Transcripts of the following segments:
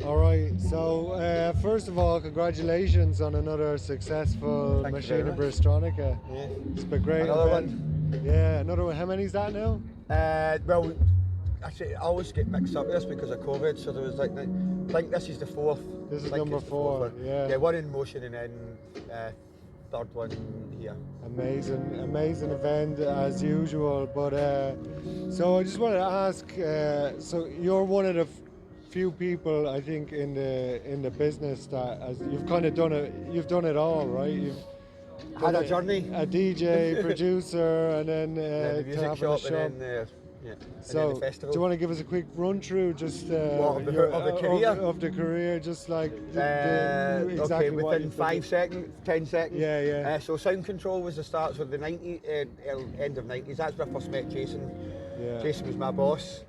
All right, so first of all, congratulations on another successful Machina Bristronica. Yeah. It's been great. Another one. Yeah, another one. How many is that now? Well, actually, I always get mixed up with this because of COVID, so there was like, I think this is the fourth. This is number 4, yeah. Yeah, one in motion and then third one here. Amazing event as usual, but so I just wanted to ask, so you're one of the few people I think in the business that you've kind of done it. You've done it all, right? You've had a journey. A DJ, producer, and then the music shop, and then yeah. So, and then the festival. Do you want to give us a quick run through, just of the career? Of the carear, just like exactly okay, what within 5 seconds, 10 seconds. Yeah. So sound control was the start of the 90s, end of 90s. That's where I first met Jason. Yeah. Jason was my boss.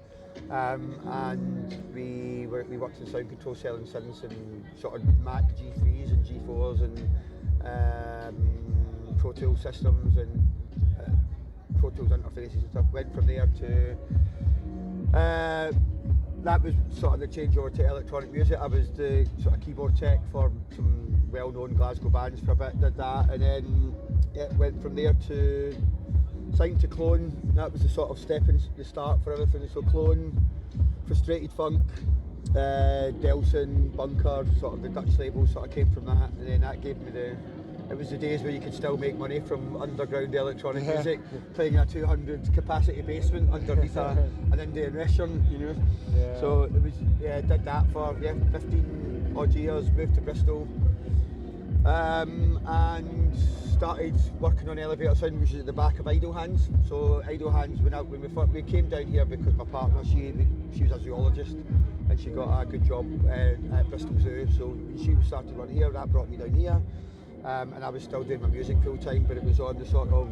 And we worked in sound control, selling synths and sort of Mac G3s and G4s and Pro Tools systems and Pro Tools interfaces and stuff. Went from there to that was sort of the changeover to electronic music. I was the sort of keyboard tech for some well-known Glasgow bands for a bit. Did that, and then went from there to signed to Clone. That was the sort of the start for everything. So Clone, Frustrated Funk, Delson, Bunker, sort of the Dutch labels sort of came from that, and then that gave me it was the days where you could still make money from underground electronic music, playing in a 200 capacity basement underneath an Indian restaurant, you know. Yeah. So it was, did that for 15 odd years, moved to Bristol, and started working on Elevator Sound, which is at the back of Idle Hands. So Idle Hands, when we came down here because my partner, she was a zoologist and she got a good job at Bristol Zoo, so she started running here. That brought me down here, and I was still doing my music full time, but it was on the sort of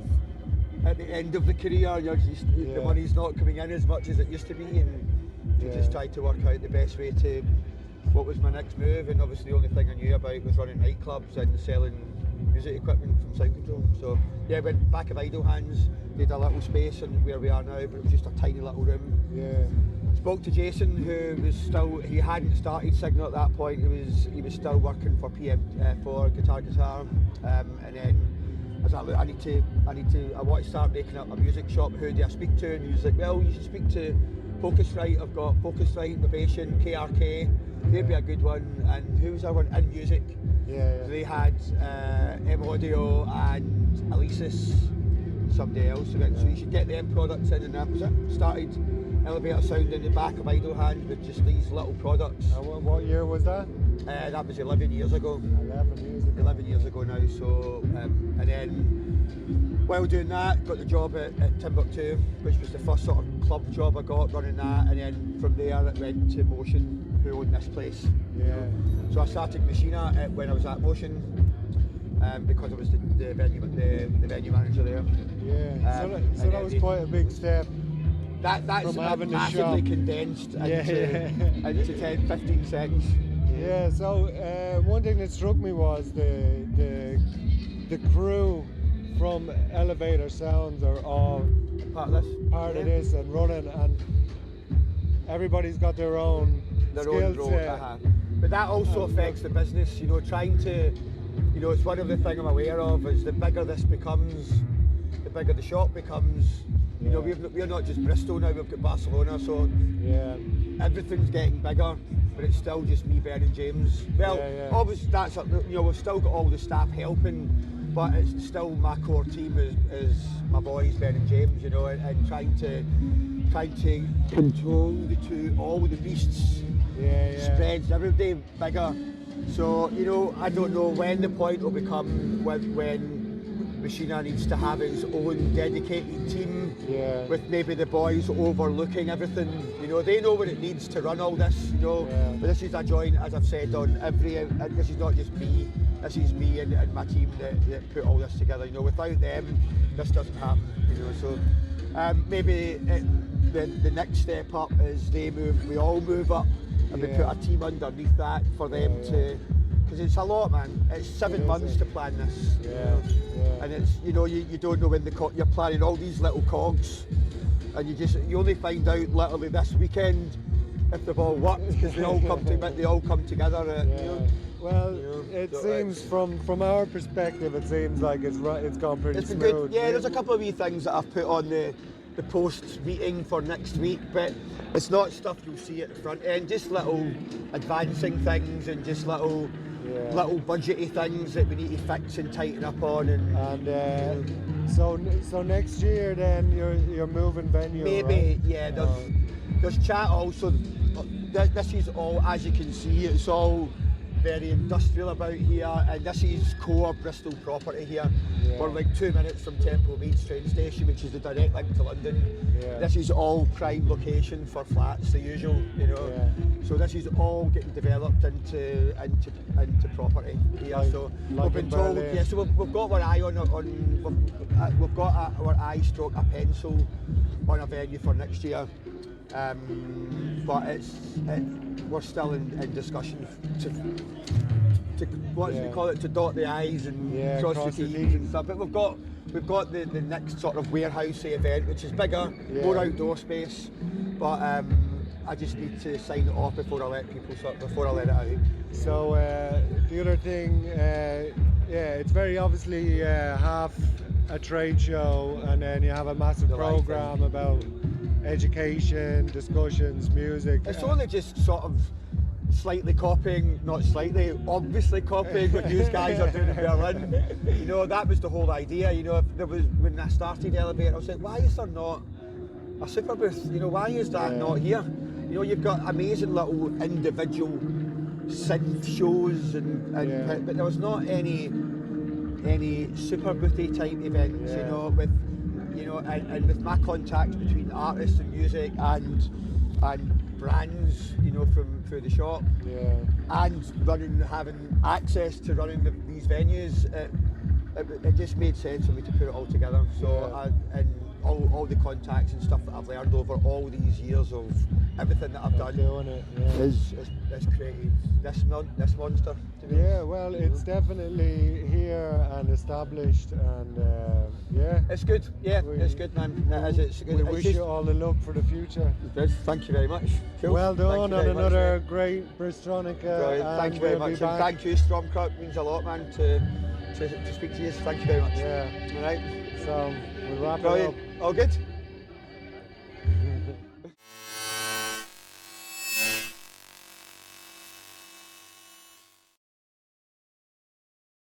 at the end of the career. The money's not coming in as much as it used to be, and to just try to work out the best way to what was my next move. And obviously the only thing I knew about was running nightclubs and selling music equipment from sound control. So yeah, went back of Idle Hands, did a little space and where we are now, but it was just a tiny little room. Yeah. Spoke to Jason, who was still, he hadn't started Signal at that point. He was still working for PM for Guitar, and then I was like, look, I want to start making up a music shop. Who do I speak to? And he was like, well, you should speak to Focusrite. I've got Focusrite, Innovation, KRK. They'd be a good one. And who was our one? In Music. Yeah. They had M Audio and Alesis, somebody else. So you should get them products in, and that was it. Started Elevator Sound in the back of Idle Hands with just these little products. What year was that? That was 11 years ago. 11 years ago. 11 years ago now. So, and then while doing that, got the job at Timbuktu, which was the first sort of club job I got running that, and then from there it went to Motion, who owned this place. Yeah. So I started Machina when I was at Motion, because I was the venue manager there. Yeah. So that was quite a big step. That's massively condensed into 10, 15 seconds. Yeah. So one thing that struck me was the crew from Elevator Sounds are all part of this and running, and everybody's got their own skill set. But that also affects the business. You know, trying to, you know, it's one of the things I'm aware of is the bigger this becomes, the bigger the shop becomes. You know, we're not just Bristol now, we've got Barcelona, so everything's getting bigger, but it's still just me, Ben and James. Well, obviously that's, you know, we've still got all the staff helping, but it's still my core team is my boys, Ben and James, you know, and trying to control all the beasts, spreads every day bigger. So, you know, I don't know when the point will become when Machina needs to have its own dedicated team with maybe the boys overlooking everything. You know, they know what it needs to run all this, you know. But this is a joint, as I've said, on every, this is not just me, this is me and my team that put all this together. You know, without them, this doesn't happen, you know. So maybe the next step up is we all move up, and we put a team underneath that for them to, because it's a lot, man. It's 7 months to plan this. And it's, you know, you don't know when you're planning all these little cogs, and you only find out literally this weekend if they've all worked, because they all come together. Well, it seems from our perspective, it seems like it's gone pretty It's been smooth. good. Yeah, there's a couple of wee things that I've put on the post meeting for next week, but it's not stuff you'll see at the front end. Just little advancing things and just little budgety things that we need to fix and tighten up on. And so next year then you're moving venue. Maybe, right? yeah. There's chat also. This is all, as you can see, it's all very industrial about here, and this is core Bristol property here. Yeah. We're like 2 minutes from Temple Meads train station, which is the direct link to London. Yeah. This is all prime location for flats, the usual, you know. Yeah. So this is all getting developed into property here. So we've been told, Berlin. yeah. So we've got our eye we've got our eye stroke a pencil on a venue for next year. But we're still in discussion to what do we call it, to dot the I's and cross the T's and stuff. But we've got the next sort of warehousey event, which is bigger, more outdoor space. But I just need to sign it off before I let it out. So the other thing, it's very obviously half a trade show, and then you have a massive program about education, discussions, music. It's only just sort of slightly copying, not slightly, obviously copying what you guys are doing in Berlin. You know, that was the whole idea. You know, when I started Elevator, I was like, why is there not a SuperBooth? You know, why is that not here? You know, you've got amazing little individual synth shows, but there was not any SuperBoothy type events. You know, and with my contacts between artists and music and brands, you know, through the shop, and having access to running these venues, it just made sense for me to put it all together. So and all the contacts and stuff that I've learned over all these years of everything that I've done has created this monster. Well, it's definitely here and established, and it's good. It's good, man. It's good. We wish you all the luck for the future. Thank you very much. Cool. Well done on another great Bristronica. Thank you very much, and thank you, Stromkult. It means a lot, man, to speak to you. Thank you very much. Yeah. All right. So we'll wrap it up. All good.